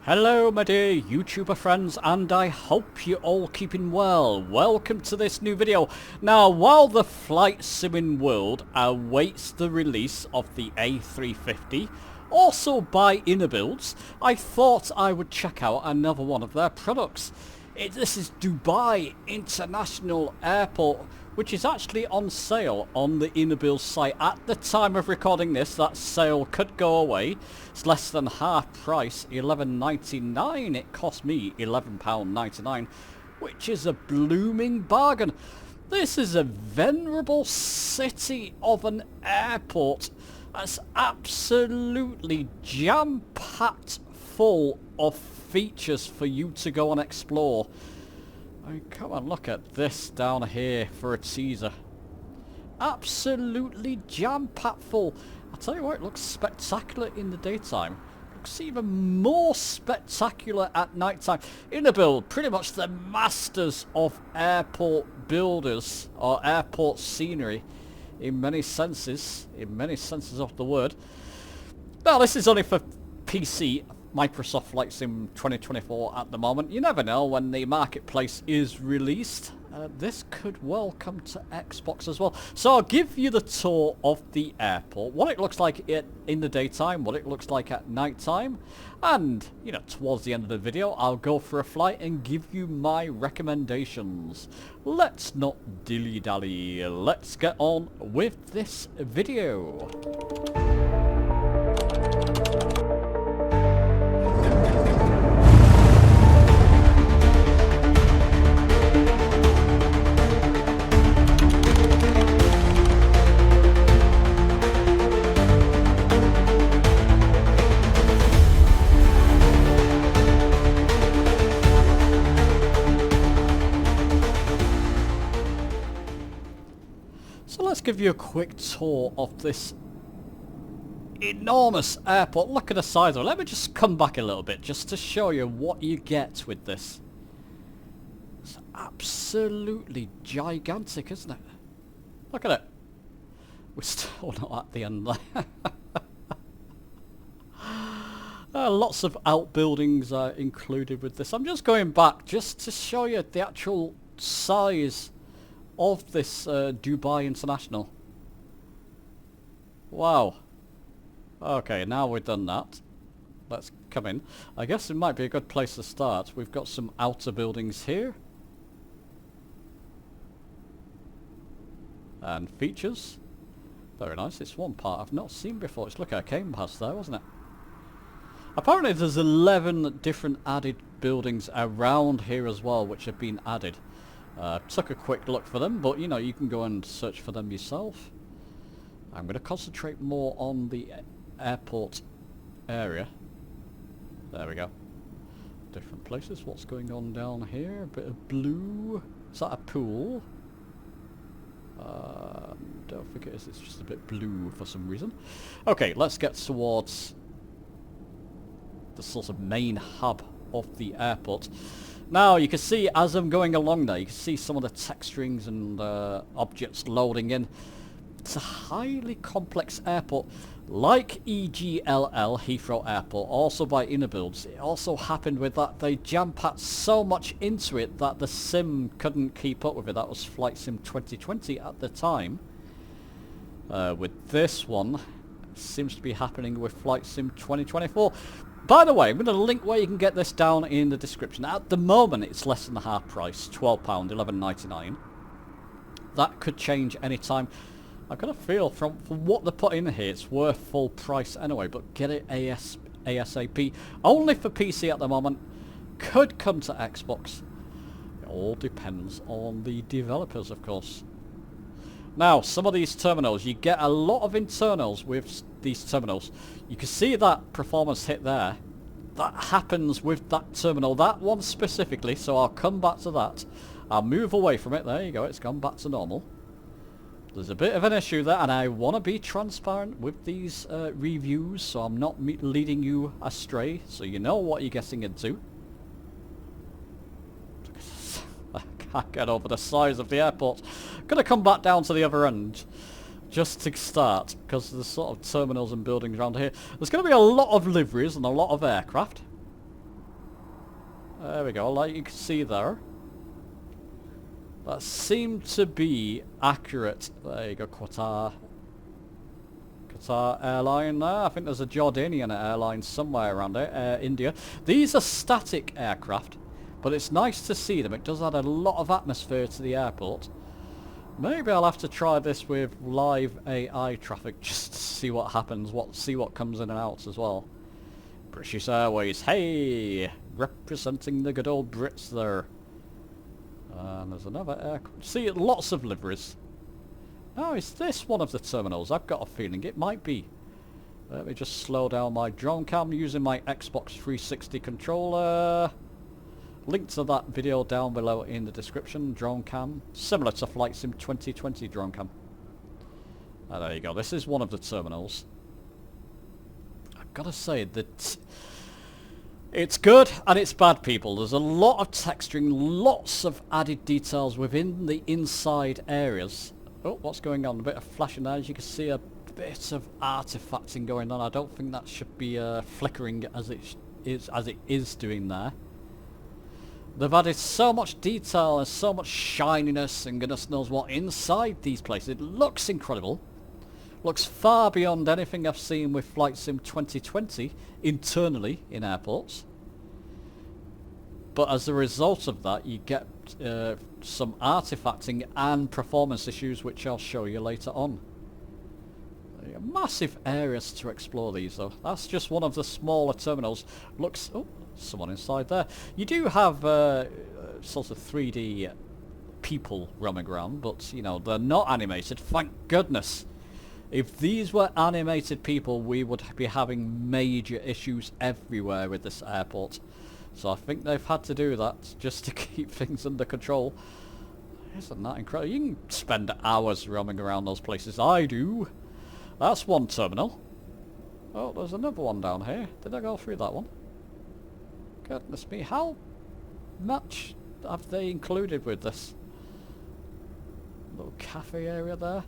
Hello my dear YouTuber friends, and I hope you're all keeping well. Welcome to this new video. Now, while the flight simming world awaits the release of the A350, also by IniBuilds, I thought I would check out another one of their products. This is Dubai International Airport, which is actually on sale on the IniBuilds site. At the time of recording this, that sale could go away. It's less than half price, $11.99. It cost me £11.99, which is a blooming bargain. This is a venerable city of an airport that's absolutely jam-packed full of features for you to go and explore. I mean, come on, look at this down here for a teaser. Absolutely jam-packed full. I'll tell you what, it looks spectacular in the daytime. It looks even more spectacular at night time. IniBuilds, pretty much the masters of airport builders, or airport scenery, in many senses of the word. Now, this is only for PC. Microsoft Flight Sim 2024 at the moment. You never know when the marketplace is released. This could well come to Xbox as well. So I'll give you the tour of the airport, what it looks like in the daytime, what it looks like at night time, and, you know, towards the end of the video, I'll go for a flight and give you my recommendations. Let's not dilly-dally. Let's get on with this video. So let's give you a quick tour of this enormous airport. Look at the size of it. Let me just come back a little bit just to show you what you get with this. It's absolutely gigantic, isn't it? Look at it. We're still not at the end there. Lots of outbuildings are included with this. I'm just going back just to show you the actual size of this Dubai International. Wow. Okay, now we've done that. Let's come in. I guess it might be a good place to start. We've got some outer buildings here. And features. Very nice. It's one part I've not seen before. It's look, I came past there, wasn't it? Apparently there's 11 different added buildings around here as well, which have been added. Took a quick look for them, but you know, you can go and search for them yourself. I'm going to concentrate more on the airport area. There we go. Different places. What's going on down here? A bit of blue. Is that a pool? Don't forget, it's just a bit blue for some reason. Okay, let's get towards the sort of main hub of the airport. Now, you can see as I'm going along there, you can see some of the texturings and objects loading in. It's a highly complex airport. Like EGLL, Heathrow Airport, also by IniBuilds, it also happened with that. They jam-packed so much into it that the sim couldn't keep up with it. That was Flight Sim 2020 at the time. With this one, it seems to be happening with Flight Sim 2024. By the way, I'm going to link where you can get this down in the description. At the moment, it's less than the half price, £12, $11.99. That could change any time. I've got a feel from what they put in here, it's worth full price anyway, but get it ASAP. Only for PC at the moment. Could come to Xbox. It all depends on the developers, of course. Now, some of these terminals, you get a lot of internals with these terminals. You can see that performance hit there. That happens with that terminal, that one specifically, so I'll come back to that. I'll move away from it. There you go, it's gone back to normal. There's a bit of an issue there, and I want to be transparent with these reviews, so I'm not leading you astray, so you know what you're getting into. I can't get over the size of the airport. Gonna come back down to the other end. just to start, because there's sort of terminals and buildings around here. There's going to be a lot of liveries and a lot of aircraft. There we go, like you can see there. That seemed to be accurate. There you go, Qatar airline there. I think there's a Jordanian airline somewhere around there, India. These are static aircraft, but it's nice to see them. It does add a lot of atmosphere to the airport. Maybe I'll have to try this with live AI traffic just to see what happens, see what comes in and out as well. British Airways, hey! Representing the good old Brits there. And there's another aircraft. See, lots of liveries. Now, is this one of the terminals? I've got a feeling it might be. Let me just slow down my drone cam using my Xbox 360 controller. Link to that video down below in the description. Drone cam, similar to Flight Sim 2020 drone cam. There you go. This is one of the terminals. I've got to say that it's good and it's bad, people. There's a lot of texturing, lots of added details within the inside areas. Oh, what's going on? A bit of flashing there. As you can see, a bit of artifacting going on. I don't think that should be flickering as it is doing there. They've added so much detail and so much shininess and goodness knows what inside these places. It looks incredible. Looks far beyond anything I've seen with Flight Sim 2020 internally in airports. But as a result of that, you get some artifacting and performance issues, which I'll show you later on. Massive areas to explore these, though. That's just one of the smaller terminals. Looks... Oh, someone inside there. You do have sort of 3D people roaming around, but, you know, they're not animated. Thank goodness. If these were animated people, we would be having major issues everywhere with this airport. So I think they've had to do that just to keep things under control. Isn't that incredible? You can spend hours roaming around those places. I do. That's one terminal. Oh, there's another one down here. Did I go through that one? Goodness me, how much have they included with this? Little cafe area there.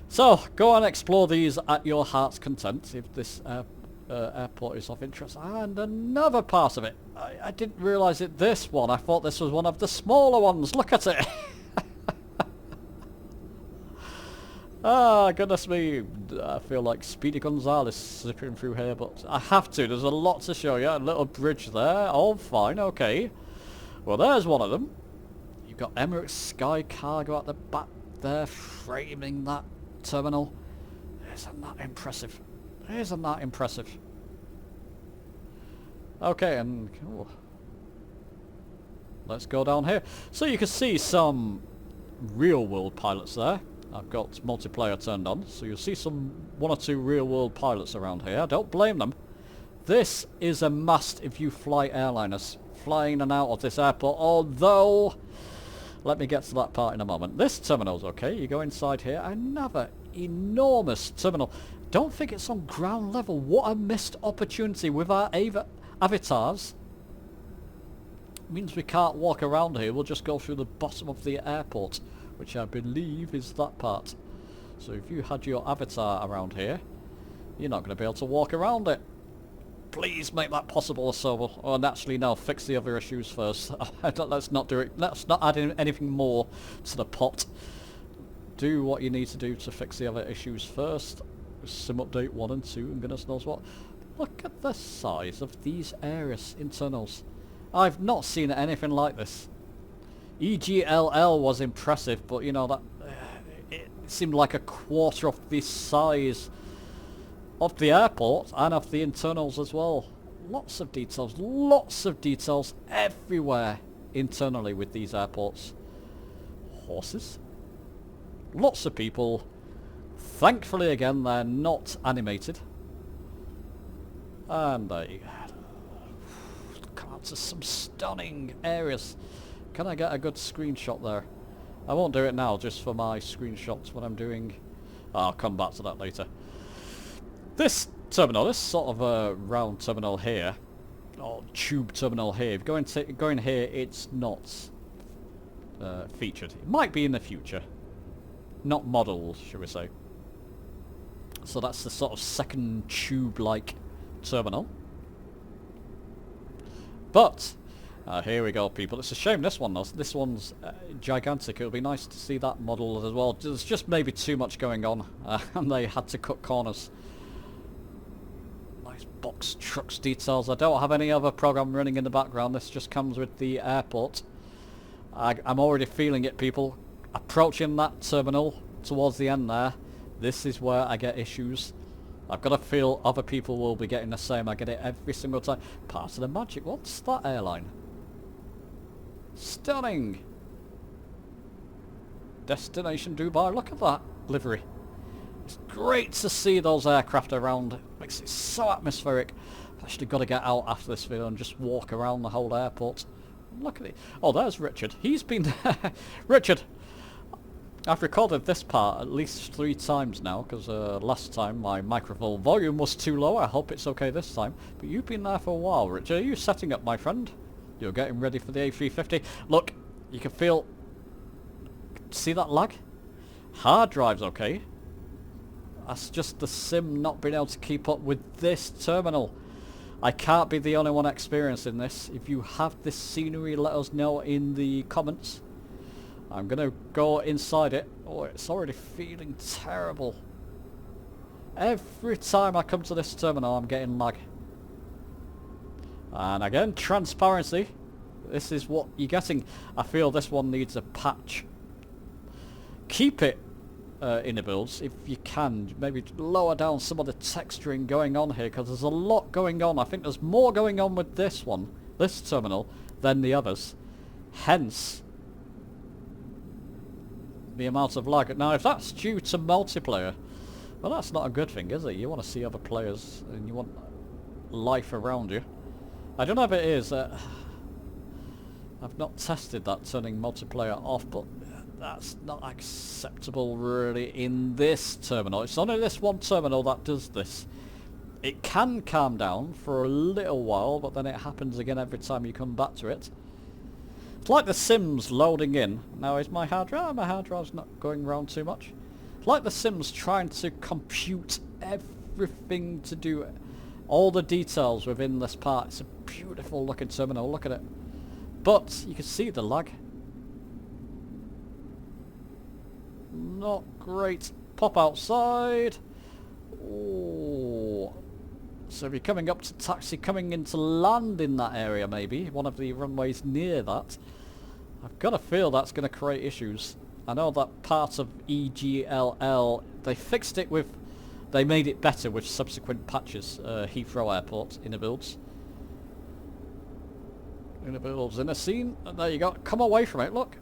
So, go and explore these at your heart's content if this airport is of interest. And another part of it. I didn't realise it this one. I thought this was one of the smaller ones. Look at it. Ah, goodness me. I feel like Speedy Gonzales zipping through here, but I have to. There's a lot to show you. A little bridge there. Oh, fine. Okay. Well, there's one of them. You've got Emirates Sky Cargo at the back there, framing that terminal. Isn't that impressive? Isn't that impressive? Okay, and let's go down here. So you can see some real-world pilots there. I've got multiplayer turned on, so you'll see one or two real-world pilots around here. Don't blame them. This is a must if you fly airliners, flying in and out of this airport, although... Let me get to that part in a moment. This terminal's okay. You go inside here. Another enormous terminal. Don't think it's on ground level. What a missed opportunity with our avatars. Means we can't walk around here. We'll just go through the bottom of the airport, which I believe is that part. So if you had your avatar around here, you're not going to be able to walk around it. Please make that possible, so or naturally no, fix the other issues first. Let's not do it. Let's not add in anything more to the pot. Do what you need to do to fix the other issues first. Sim update 1 and 2 and goodness knows what. Look at the size of these areas internals. I've not seen anything like this. EGLL was impressive, but you know that it seemed like a quarter of the size of the airport and of the internals as well. Lots of details everywhere internally with these airports. Horses. Lots of people. Thankfully again they're not animated. And they come out to some stunning areas. Can I get a good screenshot there? I won't do it now, just for my screenshots when I'm doing... I'll come back to that later. This terminal, this sort of a round terminal here, or tube terminal here, if you go in here, it's not featured. It might be in the future. Not modelled, should we say. So that's the sort of second tube-like terminal. But Here we go, people. It's a shame this one, though. This one's gigantic. It would be nice to see that model as well. There's just maybe too much going on, and they had to cut corners. Nice box trucks details. I don't have any other program running in the background. This just comes with the airport. I'm already feeling it, people. Approaching that terminal towards the end there. This is where I get issues. I've got to feel other people will be getting the same. I get it every single time. Part of the magic. What's that airline? Stunning. Destination Dubai. Look at that livery. It's great to see those aircraft around. Makes it so atmospheric. I've actually got to get out after this video and just walk around the whole airport. Look at it. Oh, there's Richard. He's been there. Richard, I've recorded this part at least 3 times now, because last time my microphone volume was too low. I hope it's okay this time. But you've been there for a while, Richard. Are you setting up, my friend? You're getting ready for the A350. Look, you can feel... See that lag? Hard drive's okay. That's just the sim not being able to keep up with this terminal. I can't be the only one experiencing this. If you have this scenery, let us know in the comments. I'm going to go inside it. Oh, it's already feeling terrible. Every time I come to this terminal, I'm getting lag. And again, transparency. This is what you're getting. I feel this one needs a patch. Keep it IniBuilds if you can. Maybe lower down some of the texturing going on here, because there's a lot going on. I think there's more going on with this one, this terminal, than the others. Hence the amount of lag. Now, if that's due to multiplayer, well, that's not a good thing, is it? You want to see other players and you want life around you. I don't know if it is. I've not tested that, turning multiplayer off, but that's not acceptable really in this terminal. It's only this one terminal that does this. It can calm down for a little while, but then it happens again every time you come back to it. It's like the Sims loading in. Now, is my hard drive? My hard drive's not going around too much. It's like the Sims trying to compute everything to do all the details within this part. It's a beautiful looking terminal. Look at it. But you can see the lag. Not great. Pop outside. Oh. So if you're coming up to taxi, coming into land in that area maybe, one of the runways near that, I've got a feel that's going to create issues. I know that part of EGLL, they fixed it with, they made it better with subsequent patches. Heathrow Airport, IniBuilds. IniBuilds in a scene, and there you go. Come away from it, look.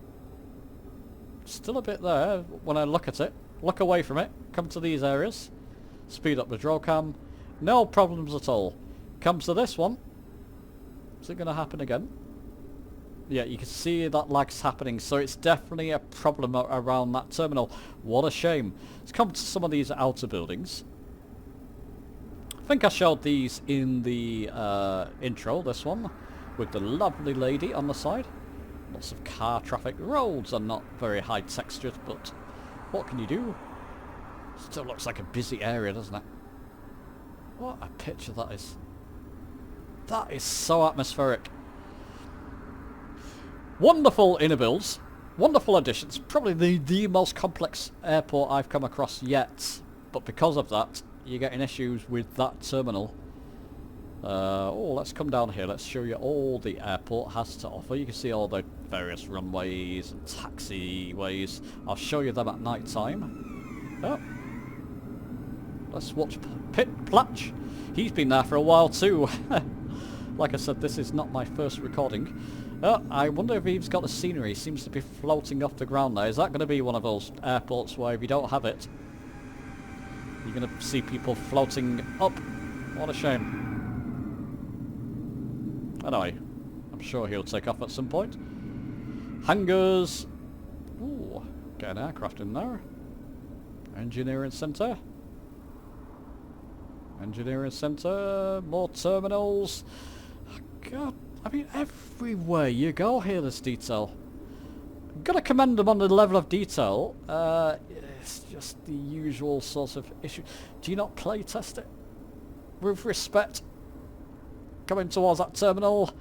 Still a bit there when I look at it. Look away from it, come to these areas. Speed up the draw cam. No problems at all. Comes to this one. Is it going to happen again? Yeah, you can see that lag's happening, so it's definitely a problem around that terminal. What a shame. Let's come to some of these outer buildings. I think I showed these in the intro, this one, with the lovely lady on the side. Lots of car traffic. Roads are not very high textured, but what can you do? Still looks like a busy area, doesn't it? What a picture that is. That is so atmospheric. Wonderful IniBuilds. Wonderful additions. Probably the most complex airport I've come across yet. But because of that, you're getting issues with that terminal. Oh, let's come down here. Let's show you all the airport has to offer. You can see all the various runways and taxiways. I'll show you them at night time. Oh. Let's watch Pit Platch. He's been there for a while too. Like I said, this is not my first recording. I wonder if he's got the scenery. He seems to be floating off the ground there. Is that going to be one of those airports where if you don't have it, you're going to see people floating up? What a shame. Anyway, I'm sure he'll take off at some point. Hangars. Ooh, get an aircraft in there. Engineering centre. Engineering centre. More terminals. God, I mean, everywhere you go here there's detail. Gotta commend them on the level of detail. It's just the usual sort of issue. Do you not play test it? With respect. Coming towards that terminal.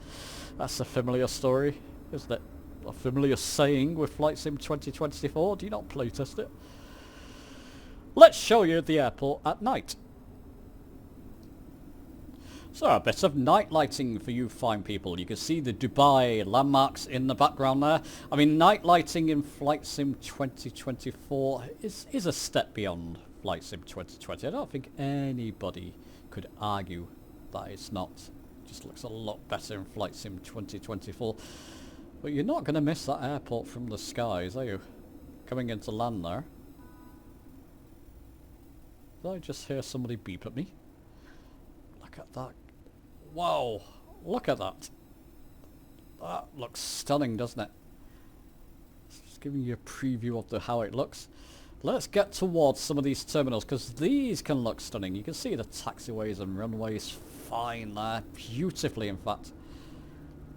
That's a familiar story, isn't it? A familiar saying with Flight Sim 2024. Do you not playtest it? Let's show you the airport at night. So a bit of night lighting for you fine people. You can see the Dubai landmarks in the background there. I mean, night lighting in Flight Sim 2024 is a step beyond Flight Sim 2020. I don't think anybody could argue that it's not. It just looks a lot better in Flight Sim 2024. But you're not going to miss that airport from the skies, are you? Coming into land there. Did I just hear somebody beep at me? Look at that. Whoa, look at that. That looks stunning, doesn't it? Just giving you a preview of how it looks. Let's get towards some of these terminals, because these can look stunning. You can see the taxiways and runways fine there. Beautifully, in fact.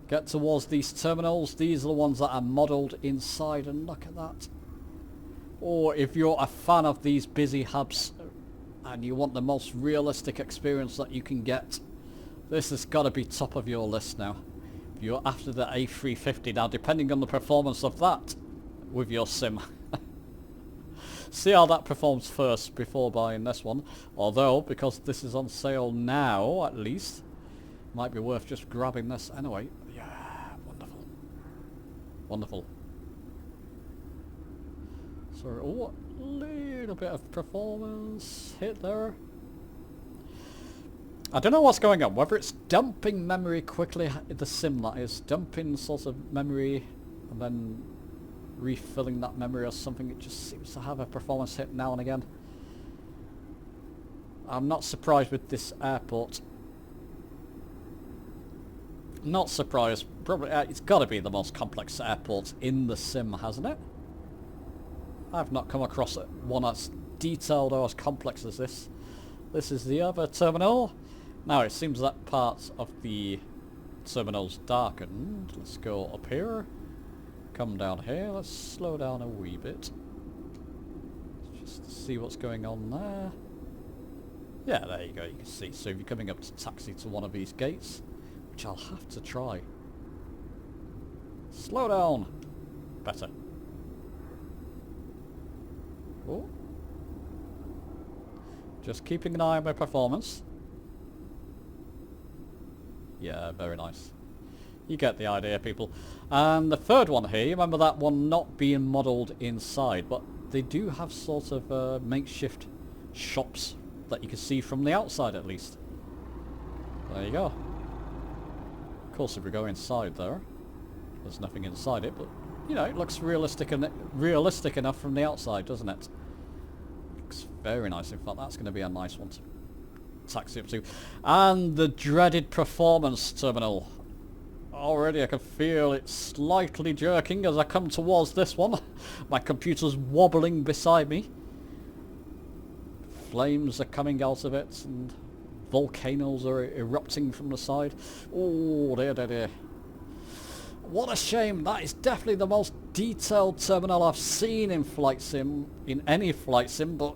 Get towards these terminals. These are the ones that are modelled inside, and look at that. Or if you're a fan of these busy hubs and you want the most realistic experience that you can get, this has got to be top of your list now. If you're after the A350 now, depending on the performance of that with your sim. See how that performs first before buying this one. Although, because this is on sale now, at least, might be worth just grabbing this anyway. Yeah, wonderful. Wonderful. So, oh, a little bit of performance hit there. I don't know what's going on, whether it's dumping memory quickly, the sim that is, dumping sort of memory and then refilling that memory or something. It just seems to have a performance hit now and again. I'm not surprised with this airport. Not surprised. Probably it's got to be the most complex airport in the sim, hasn't it? I've not come across one as detailed or as complex as this. This is the other terminal. Now it seems that parts of the terminal's darkened. Let's go up here. Come down here. Let's slow down a wee bit. Just to see what's going on there. Yeah, there you go. You can see. So if you're coming up to taxi to one of these gates, which I'll have to try. Slow down. Better. Oh. Just keeping an eye on my performance. Yeah, very nice. You get the idea, people. And the third one here, you remember that one not being modelled inside, but they do have sort of makeshift shops that you can see from the outside at least. There you go. Of course, if we go inside there, there's nothing inside it, but you know, it looks realistic enough from the outside, doesn't it? Looks very nice. In fact, that's going to be a nice one to taxi up to. And the dreaded performance terminal. Already I can feel it slightly jerking as I come towards this one. My computer's wobbling beside me. Flames are coming out of it and volcanoes are erupting from the side. Oh dear, dear, dear. What a shame. That is definitely the most detailed terminal I've seen in Flight Sim, in any Flight Sim, but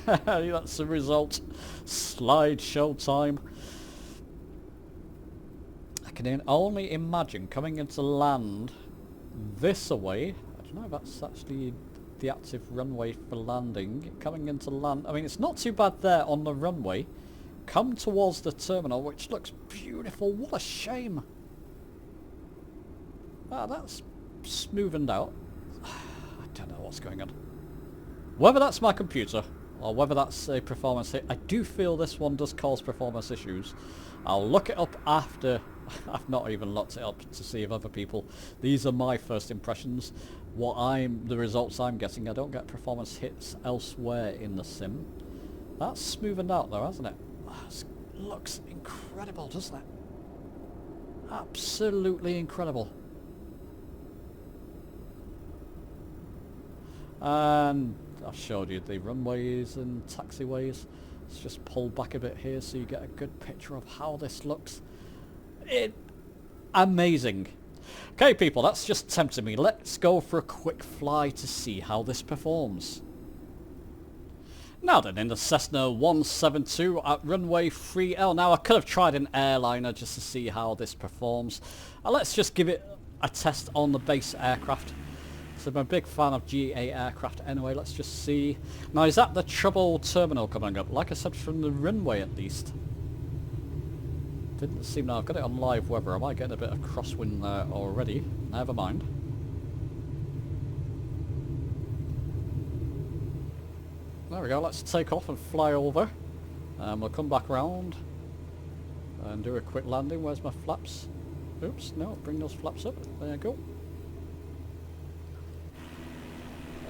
that's the result. Slideshow time. I can only imagine coming into land this away. I don't know if that's actually the active runway for landing. Coming into land, I mean, it's not too bad there on the runway. Come towards the terminal, which looks beautiful. What a shame. Ah, that's smoothened out. I don't know what's going on. Whether that's my computer or whether that's a performance hit, I do feel this one does cause performance issues. I'll look it up after. I've not even looked it up to see if other people. These are my first impressions. The results I'm getting. I don't get performance hits elsewhere in the sim. That's smoothened out though, hasn't it? It looks incredible, doesn't it? Absolutely incredible. And I've showed you the runways and taxiways. Let's just pull back a bit here so you get a good picture of how this looks. Amazing. Okay people, that's just tempted me. Let's go for a quick fly to see how this performs. Now then, in the Cessna 172 at runway 3L. Now I could have tried an airliner just to see how this performs. Let's just give it a test on the base aircraft. So I'm a big fan of GA aircraft anyway. Let's just see. Now is that the trouble terminal coming up? Like I said, from the runway at least. Didn't seem. Now I've got it on live weather. I might get a bit of crosswind there already. Never mind. There we go, let's take off and fly over. We'll come back round and do a quick landing. Where's my flaps? Oops, no, bring those flaps up. There you go.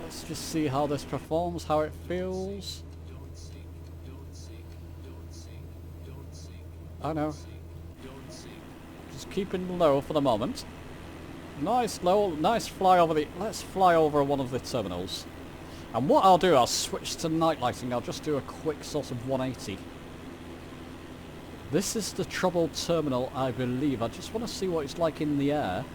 Let's just see how this performs, how it feels. I know. Just keeping low for the moment. Nice low, nice fly over the... Let's fly over one of the terminals. And what I'll do, I'll switch to night lighting. I'll just do a quick sort of 180. This is the trouble terminal, I believe. I just want to see what it's like in the air.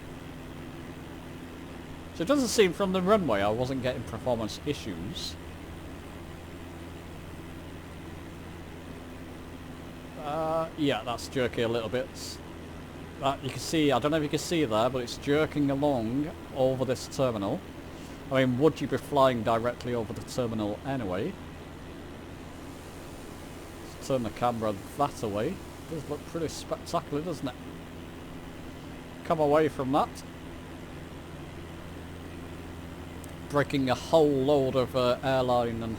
So it doesn't seem from the runway I wasn't getting performance issues. Yeah, that's jerky a little bit. You can see, I don't know if you can see there, but it's jerking along over this terminal. I mean, would you be flying directly over the terminal anyway? Let's turn the camera that away. It does look pretty spectacular, doesn't it? Come away from that. Breaking a whole load of airline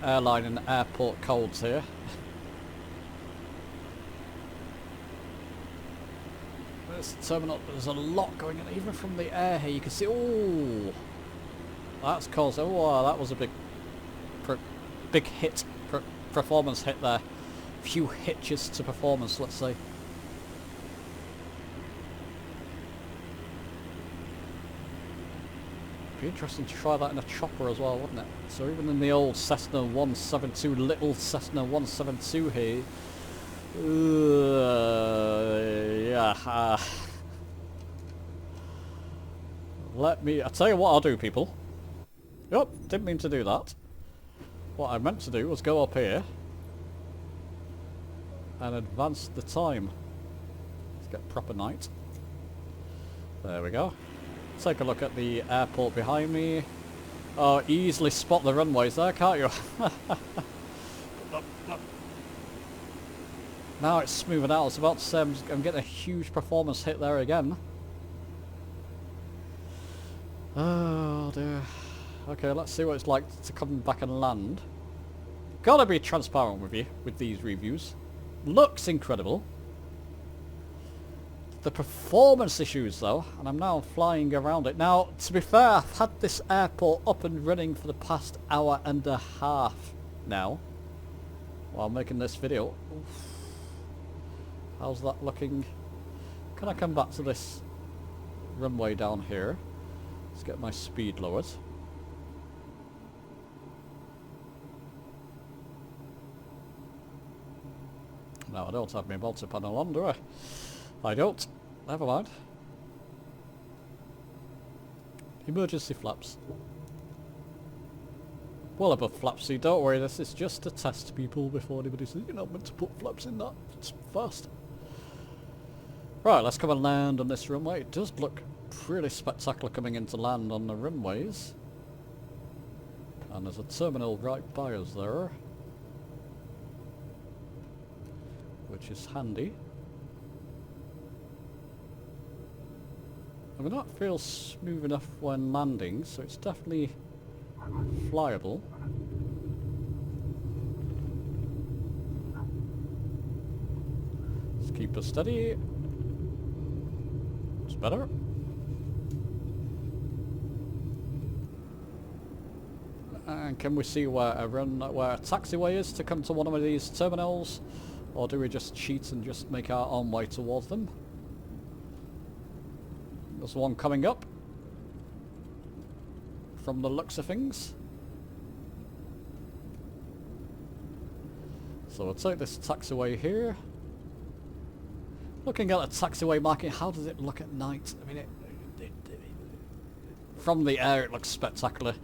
and airport codes here. This terminal, there's a lot going on, even from the air here. You can see, oh, that's caused. Oh, that was a big hit, performance hit there. Few hitches to performance, let's say. Be interesting to try that in a chopper as well, wouldn't it? So even in the old Cessna 172, little Cessna 172 here. Yeah. I'll tell you what I'll do, people. Yep, didn't mean to do that. What I meant to do was go up here and advance the time. Let's get proper night. There we go. Take a look at the airport behind me. Oh, easily spot the runways there, can't you? Now it's smoothing out. I was about to say I'm getting a huge performance hit there again. Oh dear. Okay, let's see what it's like to come back and land. Gotta be transparent with you with these reviews. Looks incredible. The performance issues though, and I'm now flying around it. Now, to be fair, I've had this airport up and running for the past hour and a half now while making this video. Oof. How's that looking? Can I come back to this runway down here? Let's get my speed lowered. No, I don't have my multi-panel on, do I? I don't. Never mind. Emergency flaps. Well above flapsy, don't worry, this is just to test people before anybody says you're not meant to put flaps in that. It's fast. Right, let's come and land on this runway. It does look pretty spectacular coming into land on the runways. And there's a terminal right by us there, which is handy. I mean, that feels smooth enough when landing, so it's definitely flyable. Let's keep us steady. It's better. And can we see where a taxiway is to come to one of these terminals? Or do we just cheat and just make our own way towards them? There's one coming up from the looks of things. So we'll take this taxiway here. Looking at the taxiway market, how does it look at night? I mean, from the air it looks spectacular.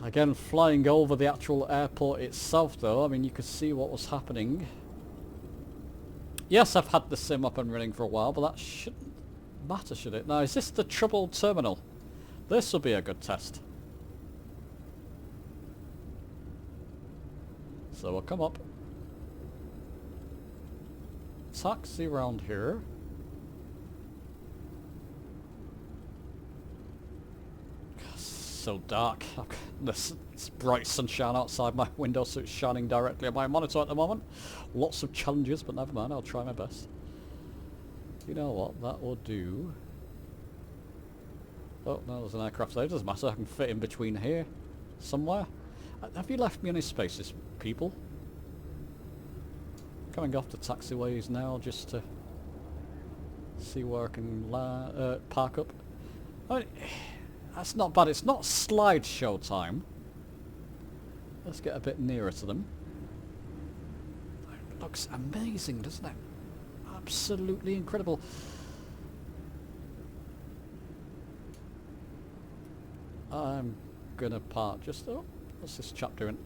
Again, flying over the actual airport itself though, I mean, you could see what was happening. Yes, I've had the sim up and running for a while, but that shouldn't matter, should it? Now, is this the troubled terminal? This will be a good test. So we'll come up. Taxi around here. So dark. This bright sunshine outside my window, so it's shining directly on my monitor at the moment. Lots of challenges, but never mind, I'll try my best. You know what, that will do. Oh, no, there's an aircraft there. It doesn't matter, I can fit in between here somewhere. Have you left me any spaces, people? Coming off the taxiways now just to see where I can park up. I mean, that's not bad. It's not slideshow time. Let's get a bit nearer to them. It looks amazing, doesn't it? Absolutely incredible. I'm gonna park just... Oh, what's this chap doing?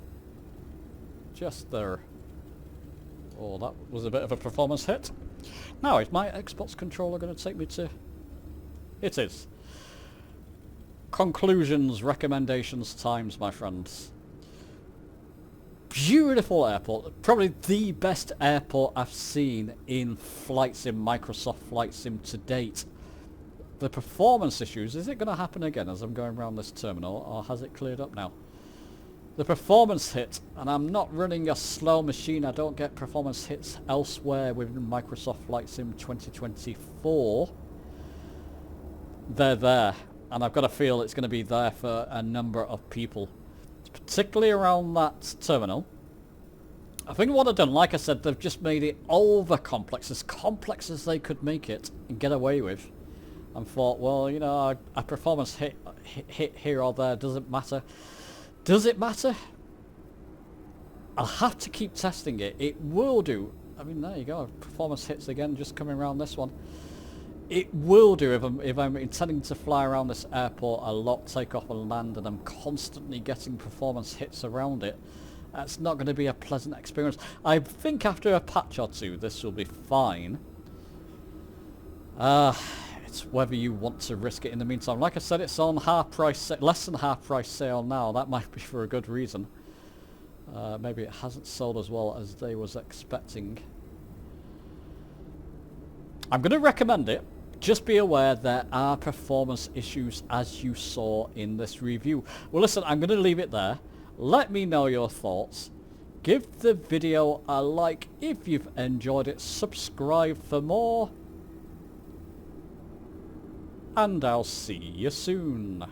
Just there. Oh, that was a bit of a performance hit. Now, is my Xbox controller going to take me to... It is. Conclusions, recommendations, times, my friends. Beautiful airport. Probably the best airport I've seen in Flight Sim, Microsoft Flight Sim to date. The performance issues, is it going to happen again as I'm going around this terminal, or has it cleared up now? The performance hit, and I'm not running a slow machine, I don't get performance hits elsewhere within Microsoft Flight Sim 2024. They're there, and I've got a feel it's going to be there for a number of people, particularly around that terminal. I think what they've done, like I said, they've just made it over complex as they could make it and get away with, and thought, well, you know, a performance hit here or there doesn't matter. Does it matter? I'll have to keep testing it. It will do. I mean, there you go. Performance hits again, just coming around this one. It will do if I'm intending to fly around this airport a lot, take off and land, and I'm constantly getting performance hits around it. That's not going to be a pleasant experience. I think after a patch or two, this will be fine. It's whether you want to risk it in the meantime. Like I said, it's on half price, less than half price sale now. That might be for a good reason. Maybe it hasn't sold as well as they was expecting. I'm going to recommend it. Just be aware there are performance issues as you saw in this review. Well, listen, I'm going to leave it there. Let me know your thoughts. Give the video a like if you've enjoyed it. Subscribe for more. And I'll see you soon.